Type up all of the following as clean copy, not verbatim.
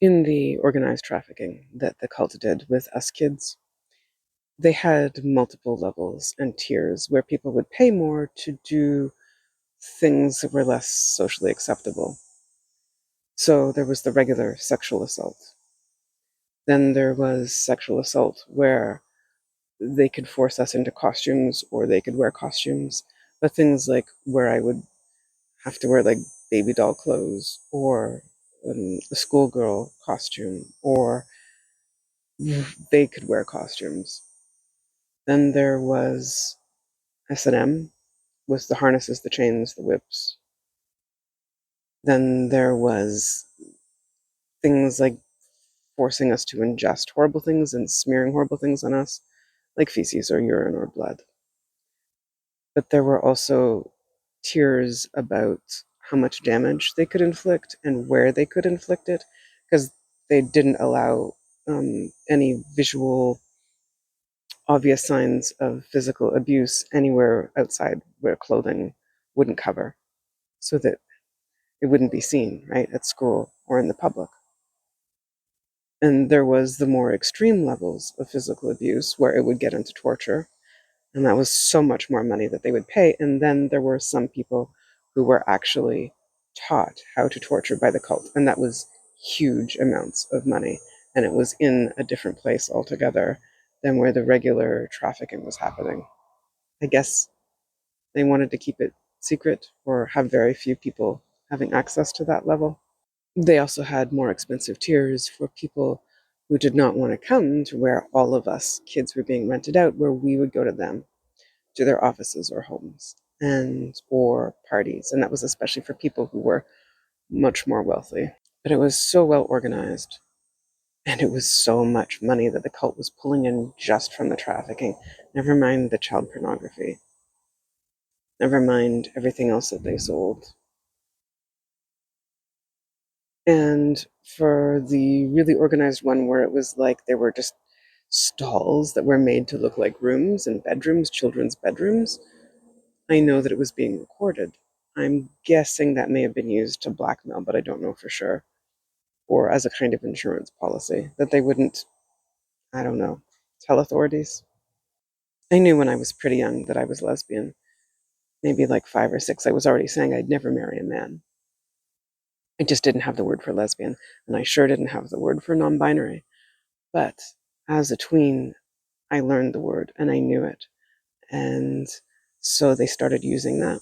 In the organized trafficking that the cult did with us kids, they had multiple levels and tiers where people would pay more to do things that were less socially acceptable. So there was the regular sexual assault. Then there was sexual assault where they could force us into costumes or they could wear costumes. But things like where I would have to wear like baby doll clothes or a schoolgirl costume, or they could wear costumes. Then there was S&M with the harnesses, the chains, the whips. Then there was things like forcing us to ingest horrible things and smearing horrible things on us, like feces or urine or blood. But there were also tiers about how much damage they could inflict and where they could inflict it, because they didn't allow any visual, obvious signs of physical abuse anywhere outside where clothing wouldn't cover, so that it wouldn't be seen, right, at school or in the public. And there was the more extreme levels of physical abuse where it would get into torture. And that was so much more money that they would pay. And then there were some people who were actually taught how to torture by the cult. And that was huge amounts of money. And it was in a different place altogether than where the regular trafficking was happening. I guess they wanted to keep it secret or have very few people having access to that level. They also had more expensive tiers for people who did not want to come to where all of us kids were being rented out, where we would go to them, to their offices or homes and or parties. And that was especially for people who were much more wealthy. But it was so well organized, and it was so much money that the cult was pulling in just from the trafficking. Never mind the child pornography. Never mind everything else that they sold. And for the really organized one where it was like there were just stalls that were made to look like rooms and bedrooms, children's bedrooms, I know that it was being recorded. I'm guessing that may have been used to blackmail, but I don't know for sure. Or as a kind of insurance policy that they wouldn't, I don't know, tell authorities. I knew when I was pretty young that I was lesbian. Maybe like 5 or 6, I was already saying I'd never marry a man. I just didn't have the word for lesbian, and I sure didn't have the word for non binary. But as a tween, I learned the word and I knew it. And so they started using that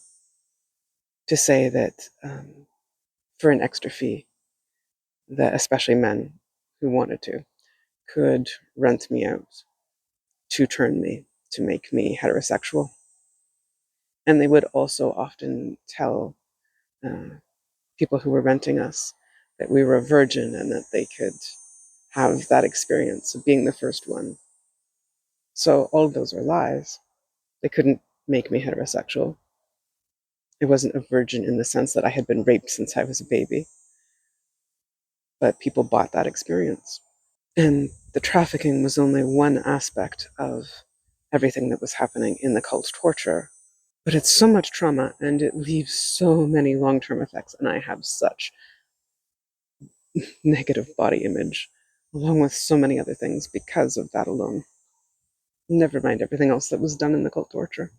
to say that for an extra fee, that especially men who wanted to could rent me out to turn me, to make me heterosexual. And they would also often tell uh, people who were renting us that we were a virgin and that they could have that experience of being the first one. So all of those were lies. They couldn't make me heterosexual. I wasn't a virgin in the sense that I had been raped since I was a baby, but people bought that experience. And the trafficking was only one aspect of everything that was happening in the cult torture. But it's so much trauma and it leaves so many long term effects. And I have such negative body image, along with so many other things because of that alone. Never mind everything else that was done in the cult torture.